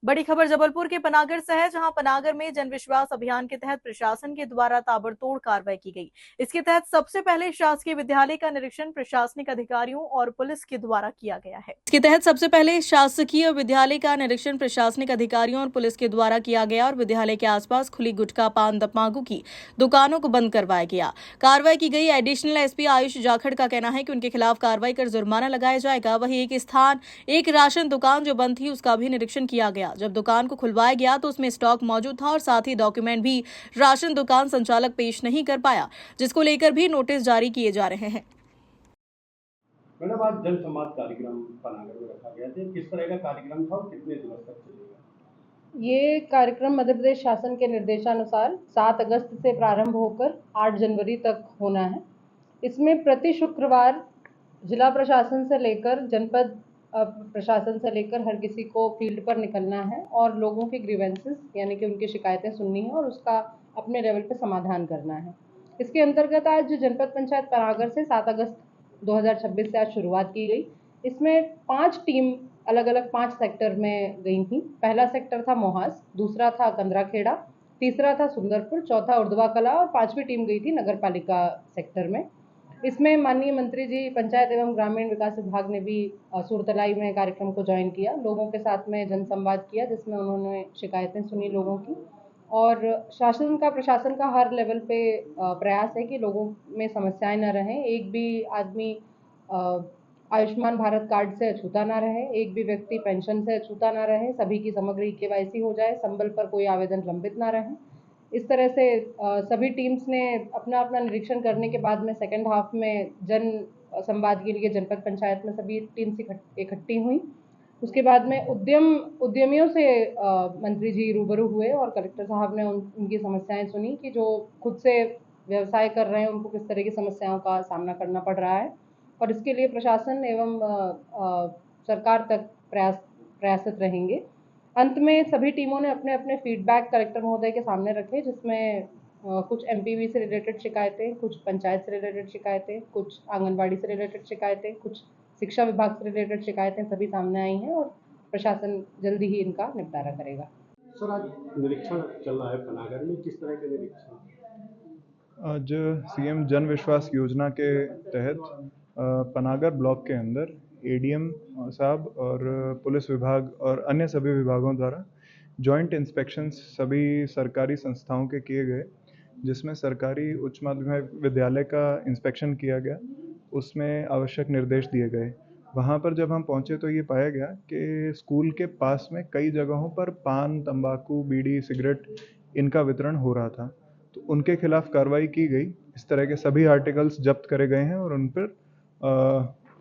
बड़ी खबर जबलपुर के पनागर से है, जहां पनागर में जन विश्वास अभियान के तहत प्रशासन के द्वारा ताबड़तोड़ कार्रवाई की गई। इसके तहत सबसे पहले शासकीय विद्यालय का निरीक्षण प्रशासनिक अधिकारियों और पुलिस के द्वारा किया गया है। और विद्यालय के आसपास खुली गुटखा पान तंबाकू की दुकानों को बंद करवाया गया। कार्रवाई की गई। एडिशनल एसपी आयुष जाखड़ का कहना है कि उनके खिलाफ कार्रवाई कर जुर्माना लगाया जाएगा। वहीं एक राशन दुकान जो बंद थी उसका भी निरीक्षण किया गया। जब दुकान को खुलवाया गया तो उसमें स्टॉक मौजूद था और साथ ही डॉक्यूमेंट भी राशन दुकान संचालक पेश नहीं कर पाया, जिसको लेकर भी नोटिस जारी किए जा रहे हैं। मैडम, आज जन संवाद कार्यक्रम पनागर में रखा गया था, किस तरह का कार्यक्रम था और कितने दिनों तक चलेगा? ये कार्यक्रम मध्य प्रदेश शासन के निर्देशानुसार 7 अगस्त से प्रारंभ होकर 8 जनवरी तक होना है। इसमें प्रति शुक्रवार जिला प्रशासन से लेकर जनपद प्रशासन से लेकर हर किसी को फील्ड पर निकलना है और लोगों की ग्रीवेंसेस यानी कि उनकी शिकायतें सुननी है और उसका अपने लेवल पे समाधान करना है। इसके अंतर्गत आज जनपद पंचायत पनागर से 7 अगस्त 2026 से आज शुरुआत की गई। इसमें 5 टीम अलग अलग 5 सेक्टर में गई थी। पहला सेक्टर था मोहास, दूसरा था कंदराखेड़ा, तीसरा था सुंदरपुर, चौथा उर्ध्वा कला और 5वीं टीम गई थी नगर पालिका सेक्टर में। इसमें माननीय मंत्री जी पंचायत एवं ग्रामीण विकास विभाग ने भी सुरतलाई में कार्यक्रम को ज्वाइन किया, लोगों के साथ में जनसंवाद किया, जिसमें उन्होंने शिकायतें सुनी लोगों की। और प्रशासन का हर लेवल पे प्रयास है कि लोगों में समस्याएं न रहें, एक भी आदमी आयुष्मान भारत कार्ड से अछूता ना रहे, एक भी व्यक्ति पेंशन से अछूता ना रहे, सभी की समग्र केवाईसी हो जाए, संबल पर कोई आवेदन लंबित ना रहे। इस तरह से सभी टीम्स ने अपना अपना निरीक्षण करने के बाद में सेकेंड हाफ में जन संवाद के लिए जनपद पंचायत में सभी टीम्स इकट्ठी हुई। उसके बाद में उद्यमियों से मंत्री जी रूबरू हुए और कलेक्टर साहब ने उनकी समस्याएं सुनी कि जो खुद से व्यवसाय कर रहे हैं उनको किस तरह की समस्याओं का सामना करना पड़ रहा है, और इसके लिए प्रशासन एवं सरकार तक प्रयासरत रहेंगे। अंत में सभी टीमों ने अपने अपने फीडबैक कलेक्टर महोदय के सामने रखे, जिसमें कुछ एमपीवी से रिलेटेड शिकायतें, कुछ पंचायत से रिलेटेड शिकायतें, कुछ आंगनबाड़ी से रिलेटेड शिकायतें, कुछ शिक्षा विभाग से रिलेटेड शिकायतें सभी सामने आई हैं और प्रशासन जल्दी ही इनका निपटारा करेगा। सर, आज निरीक्षण चल रहा है पनागर में, किस तरह के निरीक्षण? आज सीएम जन विश्वास योजना के तहत पनागर ब्लॉक के अंदर एडीएम साहब और पुलिस विभाग और अन्य सभी विभागों द्वारा जॉइंट इंस्पेक्शंस सभी सरकारी संस्थाओं के किए गए, जिसमें सरकारी उच्च माध्यमिक विद्यालय का इंस्पेक्शन किया गया, उसमें आवश्यक निर्देश दिए गए। वहाँ पर जब हम पहुँचे तो ये पाया गया कि स्कूल के पास में कई जगहों पर पान, तंबाकू, बीड़ी, सिगरेट इनका वितरण हो रहा था, तो उनके खिलाफ कार्रवाई की गई। इस तरह के सभी आर्टिकल्स जब्त करे गए हैं और उन पर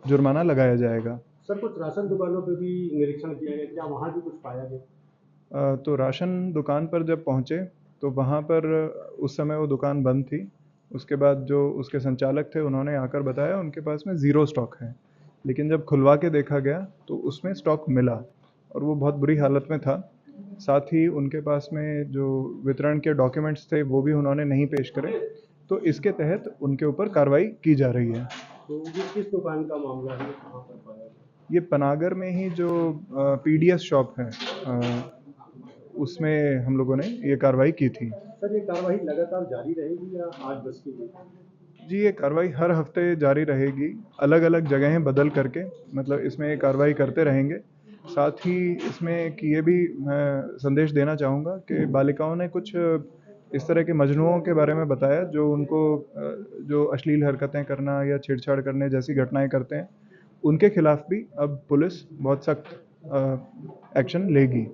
जुर्माना लगाया जाएगा। सर, कुछ राशन दुकानों पे भी निरीक्षण किया गया, क्या वहाँ भी कुछ पाया गया? तो राशन दुकान पर जब पहुँचे तो वहाँ पर उस समय वो दुकान बंद थी। उसके बाद जो उसके संचालक थे उन्होंने आकर बताया उनके पास में ज़ीरो स्टॉक है, लेकिन जब खुलवा के देखा गया तो उसमें स्टॉक मिला और वो बहुत बुरी हालत में था। साथ ही उनके पास में जो वितरण के डॉक्यूमेंट्स थे वो भी उन्होंने नहीं पेश करे, तो इसके तहत उनके ऊपर कार्रवाई की जा रही है। तो ये किस दुकान का मामला है, कहाँ पर पाया गया? ये पनागर में ही जो पीडीएस शॉप है उसमें हम लोगों ने ये कार्रवाई की थी। सर, ये कार्रवाई लगातार जारी रहेगी या आज बस की गई? जी, ये कार्रवाई हर हफ्ते जारी रहेगी, अलग अलग जगहें बदल करके, मतलब इसमें ये कार्रवाई करते रहेंगे। साथ ही इसमें एक ये भी मैं संदेश देना चाहूँगा कि बालिकाओं ने कुछ इस तरह के मजनुओं के बारे में बताया जो उनको जो अश्लील हरकतें करना या छेड़छाड़ करने जैसी घटनाएं करते हैं, उनके खिलाफ भी अब पुलिस बहुत सख्त एक्शन लेगी।